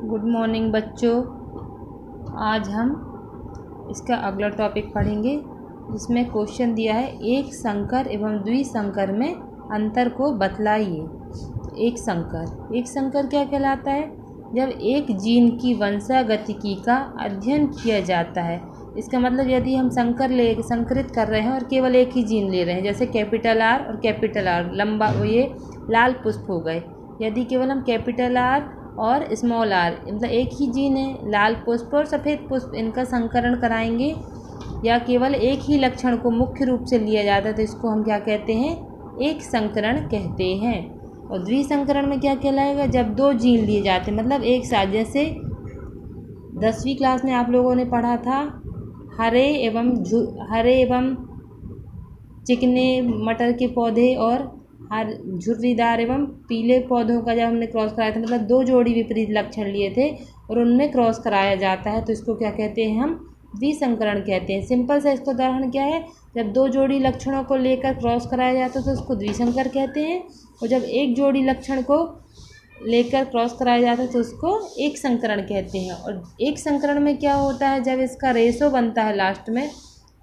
Good morning बच्चों। आज हम इसका अगला टॉपिक पढ़ेंगे जिसमें क्वेश्चन दिया है एक संकर एवं द्विसंकर में अंतर को बतलाइए। एक संकर क्या कहलाता है? जब एक जीन की वंशागतिकी का अध्ययन किया जाता है। इसका मतलब यदि हम संकरित कर रहे हैं और केवल एक ही जीन ले रहे हैं, जैसे कैपिटल आर और कैपिटल आर लंबा, ये लाल पुष्प हो गए। यदि केवल हम कैपिटल आर और स्मॉल आर मतलब एक ही जीन है, लाल पुष्प और सफ़ेद पुष्प, इनका संकरण कराएंगे या केवल एक ही लक्षण को मुख्य रूप से लिया जाता है तो इसको हम क्या कहते हैं? एक संकरण कहते हैं। और द्विसंकरण में क्या कहलाएगा? जब दो जीन लिए जाते हैं, मतलब एक साथ। जैसे 10वीं क्लास में आप लोगों ने पढ़ा था हरे एवं चिकने मटर के पौधे और झुर्रीदार एवं पीले पौधों का जब हमने क्रॉस कराया था, मतलब दो जोड़ी विपरीत लक्षण लिए थे और उनमें क्रॉस कराया जाता है तो इसको क्या कहते हैं? हम द्विसंकरण कहते हैं। सिंपल सा इसका उदाहरण क्या है? जब दो जोड़ी लक्षणों को लेकर क्रॉस कराया जाता है तो उसको द्विसंकर कहते हैं, और जब एक जोड़ी लक्षण को लेकर क्रॉस कराया जाता है तो उसको एक संकरण कहते हैं। और एक संकरण में क्या होता है? जब इसका रेशो बनता है लास्ट में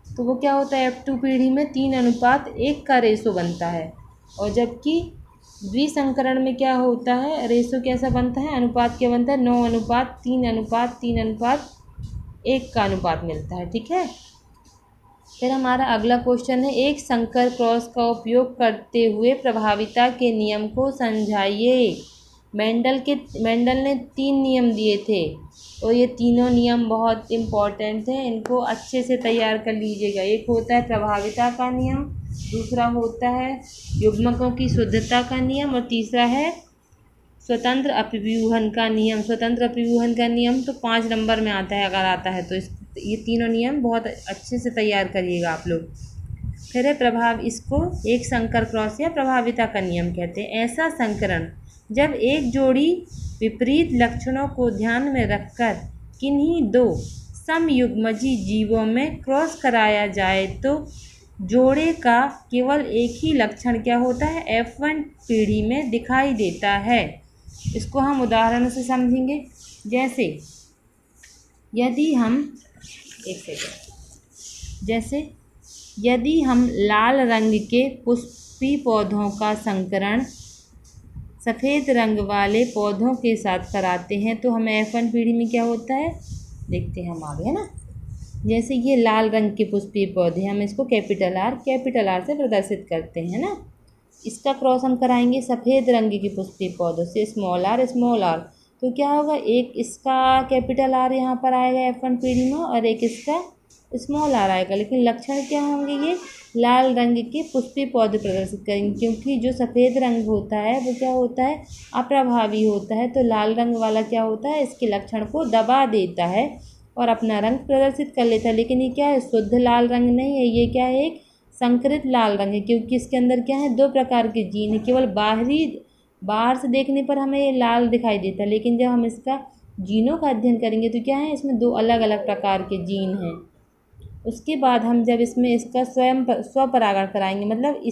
तो वो क्या होता है? F2 पीढ़ी में 3:1 का रेशो बनता है। और जबकि द्विसंकरण में क्या होता है? रेशो कैसा बनता है? अनुपात क्या बनता है? 9:3:3:1 का अनुपात मिलता है। ठीक है। फिर हमारा अगला क्वेश्चन है एक संकर क्रॉस का उपयोग करते हुए प्रभाविता के नियम को समझाइए। मेंडल ने 3 नियम दिए थे और ये तीनों नियम बहुत इम्पोर्टेंट हैं, इनको अच्छे से तैयार कर लीजिएगा। एक होता है प्रभाविता का नियम, दूसरा होता है युग्मकों की शुद्धता का नियम और तीसरा है स्वतंत्र अपव्यूहन का नियम। स्वतंत्र अपव्यूहन का नियम तो 5 नंबर में आता है, अगर आता है तो ये तीनों नियम बहुत अच्छे से तैयार करिएगा आप लोग। फिर है इसको एक संकर क्रॉस या प्रभाविता का नियम कहते हैं। ऐसा संकरण जब एक जोड़ी विपरीत लक्षणों को ध्यान में रखकर किन्हीं दो समयुग्मजी जीवों में क्रॉस कराया जाए तो जोड़े का केवल एक ही लक्षण क्या होता है? F1 पीढ़ी में दिखाई देता है। इसको हम उदाहरण से समझेंगे। जैसे यदि हम लाल रंग के पुष्पी पौधों का संकरण सफ़ेद रंग वाले पौधों के साथ कराते हैं तो हमें F1 पीढ़ी में क्या होता है? देखते हैं हम आगे, है ना। जैसे ये लाल रंग के पुष्पी पौधे, हम इसको कैपिटल आर से प्रदर्शित करते हैं ना। इसका क्रॉस हम कराएंगे सफ़ेद रंग के पुष्पी पौधों से स्मॉल आर, तो क्या होगा? एक इसका कैपिटल आर यहाँ पर आएगा F1 पीढ़ी में और एक इसका स्मॉल आर आएगा। लेकिन लक्षण क्या होंगे? ये लाल रंग के पुष्पी पौधे प्रदर्शित करेंगे, क्योंकि जो सफ़ेद रंग होता है वो क्या होता है? अप्रभावी होता है। तो लाल रंग वाला क्या होता है? इसके लक्षण को दबा देता है और अपना रंग प्रदर्शित कर लेता है। लेकिन ये क्या है? शुद्ध लाल रंग नहीं है, ये क्या है? एक संकरित लाल रंग है, क्योंकि इसके अंदर क्या है? 2 प्रकार के जीन है। केवल बाहर से देखने पर हमें ये लाल दिखाई देता है, लेकिन जब हम इसका जीनों का अध्ययन करेंगे तो क्या है? इसमें 2 अलग अलग प्रकार के जीन हैं। उसके बाद हम जब इसमें इसका स्वपरागण कराएंगे, मतलब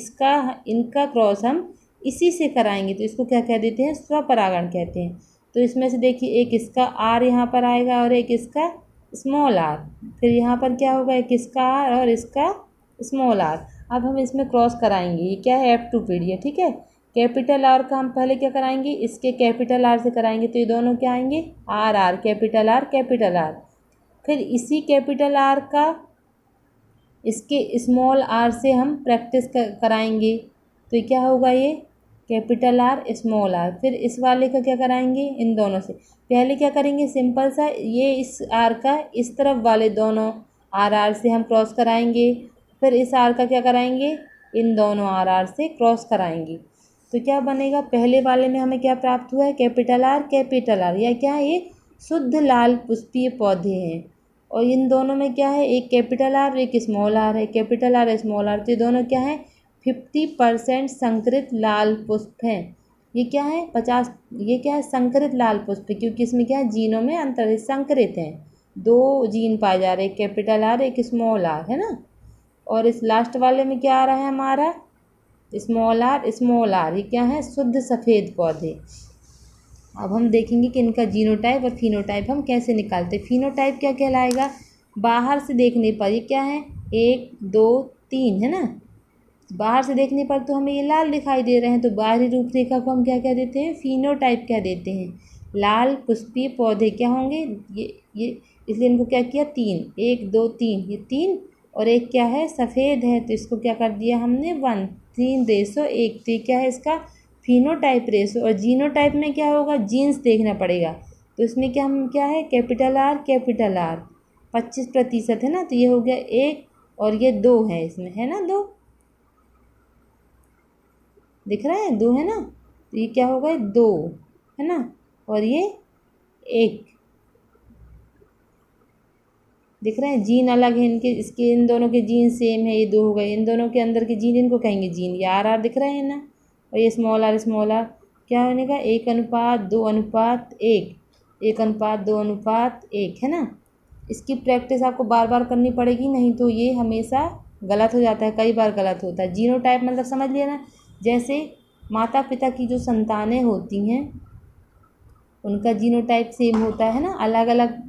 इनका क्रॉस हम इसी से कराएंगे तो इसको क्या कह देते हैं? स्वपरागण कहते हैं। तो इसमें से देखिए एक इसका आर यहाँ पर आएगा और एक इसका स्मॉल आर। फिर यहाँ पर क्या होगा? एक इसका आर और इसका स्मॉल आर। अब हम इसमें क्रॉस कराएंगे। ये क्या है? F2 पीढ़ी है। ठीक है। कैपिटल आर का हम पहले क्या कराएंगे? इसके कैपिटल आर से कराएंगे तो ये दोनों क्या आएंगे? R, capital R. फिर इसी कैपिटल आर का इसके स्मॉल आर से हम प्रैक्टिस कराएंगे तो ये क्या होगा? ये कैपिटल आर स्मॉल आर। फिर इस वाले का क्या कराएंगे? इन दोनों से पहले क्या करेंगे? सिंपल सा, ये इस आर का इस तरफ वाले दोनों आर से हम क्रॉस कराएंगे। फिर इस आर का क्या कराएंगे? इन दोनों आर से क्रॉस कराएंगे तो क्या बनेगा? पहले वाले में हमें क्या प्राप्त हुआ है? कैपिटल आर, या क्या है? ये शुद्ध लाल पुष्पीय पौधे हैं। और इन दोनों में क्या है? एक कैपिटल आर एक स्मॉल आर है। कैपिटल आर स्मॉल आर, तो ये दोनों क्या है? 50% संकरित लाल पुष्प हैं। ये क्या है? 50, ये क्या है? संकरित लाल पुष्प, क्योंकि इसमें क्या है? जीनों में अंतर है, संकरित हैं। 2 जीन पाए जा रहे हैं, एक कैपिटल आर एक स्मॉल आर, है ना। और इस लास्ट वाले में क्या आ रहा है हमारा? Small R. ये क्या है? शुद्ध सफ़ेद पौधे। अब हम देखेंगे कि इनका जीनोटाइप और फिनोटाइप हम कैसे निकालते हैं। फिनोटाइप क्या कहलाएगा, बाहर से देखने पर ये क्या है, 1 2 3 है ना। बाहर से देखने पर तो हमें ये लाल दिखाई दे रहे हैं, तो बाहरी रूपरेखा को हम क्या कह देते हैं, फिनोटाइप कह देते हैं। लाल पुष्पीय पौधे क्या होंगे, ये इसलिए इनको क्या किया, 3, 1 2 3, ये 3 और एक क्या है, सफ़ेद है, तो इसको क्या कर दिया हमने 1, 3:1। तो ये क्या है इसका फिनोटाइप रेशो। और जीनोटाइप में क्या होगा, जीन्स देखना पड़ेगा, तो इसमें क्या हम क्या है, कैपिटल R 25% है ना, तो ये हो गया 1 और ये 2 है, इसमें है ना 2 दिख रहा है, 2 है ना, तो ये क्या होगा 2 है ना, और ये 1 दिख रहे हैं। जीन अलग है इनके, इसके इन दोनों के जीन सेम है, ये 2 हो गए। इन दोनों के अंदर के जीन इनको कहेंगे जीन, ये R दिख रहे हैं ना, और ये स्मॉल आर क्या होने का, 1:2:1, 1:2:1 है ना। इसकी प्रैक्टिस आपको बार बार करनी पड़ेगी, नहीं तो ये हमेशा गलत हो जाता है, कई बार गलत होता है। जीनोटाइप मतलब समझ लिया ना, जैसे माता पिता की जो संतानें होती हैं उनका जीनोटाइप सेम होता है ना, अलग अलग।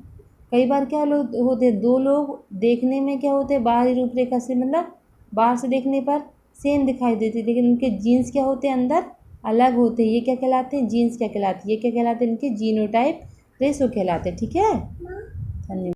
कई बार क्या लोग होते हैं, 2 लोग देखने में क्या होते हैं, बाहरी रूपरेखा से मतलब बाहर से देखने पर सेम दिखाई देते, लेकिन उनके जीन्स क्या होते हैं अंदर अलग होते हैं। ये क्या कहलाते हैं, जीन्स क्या कहलाते हैं, ये क्या कहलाते हैं, इनके जीनोटाइप रेशो कहलाते हैं। ठीक है, धन्यवाद।